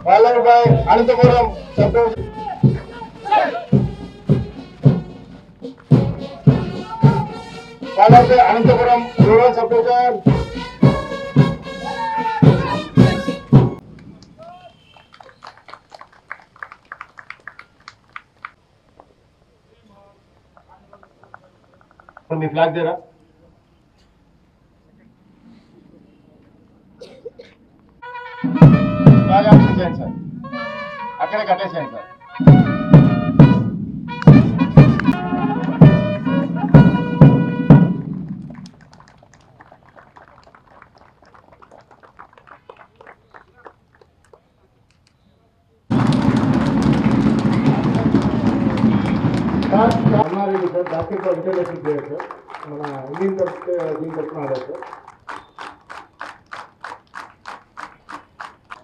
Vallabhbhai Anantapuram sub Vallabhbhai Anantapuram rural sub division మీ flag దేరా flag off చేయండి సార్, అక్కడే కట్టేసేయండి sir. Annareddy sir, basketball international player sir, మన ఇండియన్ దీని తరఫున ఆడారు సార్.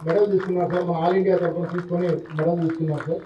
మెడల్ తీసుకున్నారు సార్, మన ఆల్ ఇండియా తరఫున తీసుకొని మెడల్ తీసుకున్నారు sir.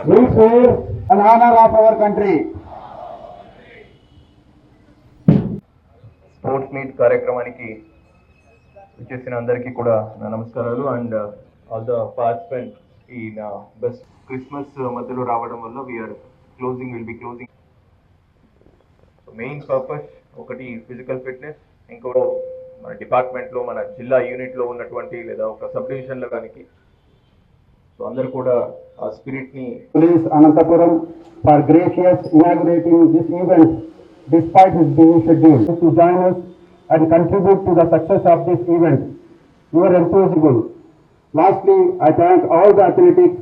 We serve an honor of our country. Sports meet కార్యక్రమానికి వచ్చేసిన అందరికీ కూడా నా నమస్కారాలు. అండ్ ఆల్ ద పార్టిసిపెంట్స్ ఈ నా బెస్ట్ క్రిస్మస్ మధ్యలో రావడం వల్ల will be closing. Main purpose ఒకటి ఫిజికల్ ఫిట్నెస్, ఇంకో మన డిపార్ట్మెంట్లో మన జిల్లా యూనిట్లో ఉన్నటువంటి లేదా ఒక సబ్ డివిజన్లో కానీ సో అందరు కూడా ఆ స్పిరిట్ని. Police Anantapuram for gracious inaugurating this event despite his busy schedule to join us and contribute to the success of this event. Your enthusiasm. Lastly, I thank all the athletics.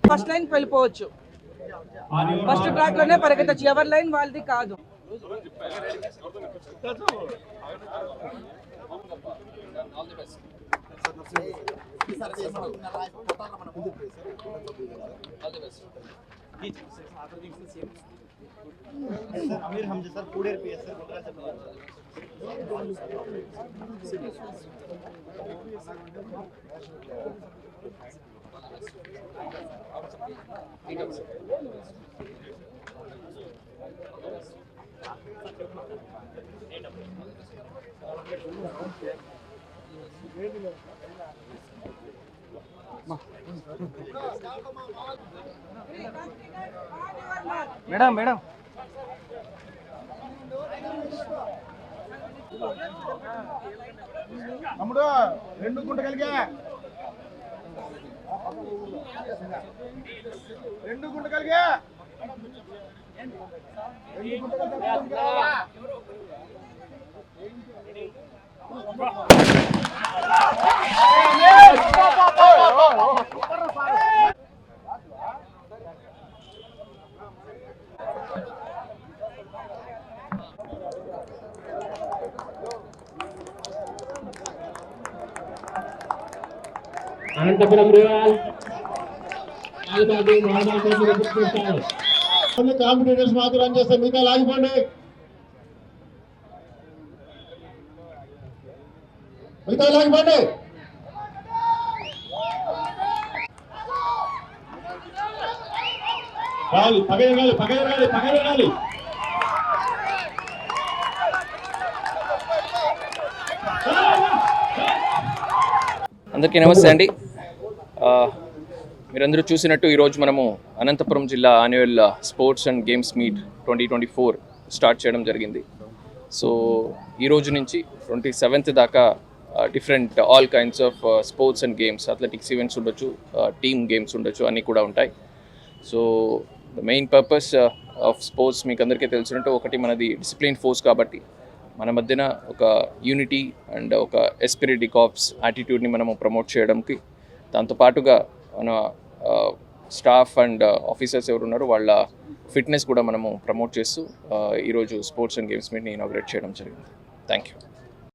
First line వెళ్ళిపోవచ్చు, first track లోనే పరిగెత్తచ్చు, ఎవరి line వాళ్ళది కాదు. Madam madam తమ్ముడు 2 గుంటగలిగా 2 గుంటగలిగా 2 గుంటగలిగా Anantapuram rural competitors మాత్రం run చేస్తే మిగతా లాగిపోండి. పగలగాలి. అందరికీ నమస్తే అండి. మీరందరూ చూసినట్టు ఈరోజు మనము అనంతపురం జిల్లా annual sports and games meet 2024 start చేయడం జరిగింది. సో ఈరోజు నుంచి 27th దాకా different all kinds of sports and games, athletics events ఉండొచ్చు, టీమ్ గేమ్స్ ఉండొచ్చు, అన్నీ కూడా ఉంటాయి. So the main purpose of sports మీకు అందరికీ తెలిసినట్టు ఒకటి మనది డిసిప్లిన్ ఫోర్స్ కాబట్టి మన మధ్యన ఒక యూనిటీ అండ్ ఒక ఎస్పిరిట్ డికాప్స్ యాటిట్యూడ్ని మనము ప్రమోట్ చేయడానికి, దాంతోపాటుగా మన స్టాఫ్ అండ్ ఆఫీసర్స్ ఎవరున్నారో వాళ్ళ ఫిట్నెస్ కూడా మనము ప్రమోట్ చేస్తూ ఈరోజు స్పోర్ట్స్ అండ్ గేమ్స్ మీట్ని ఇనాగ్రేట్ చేయడం జరిగింది. Thank you.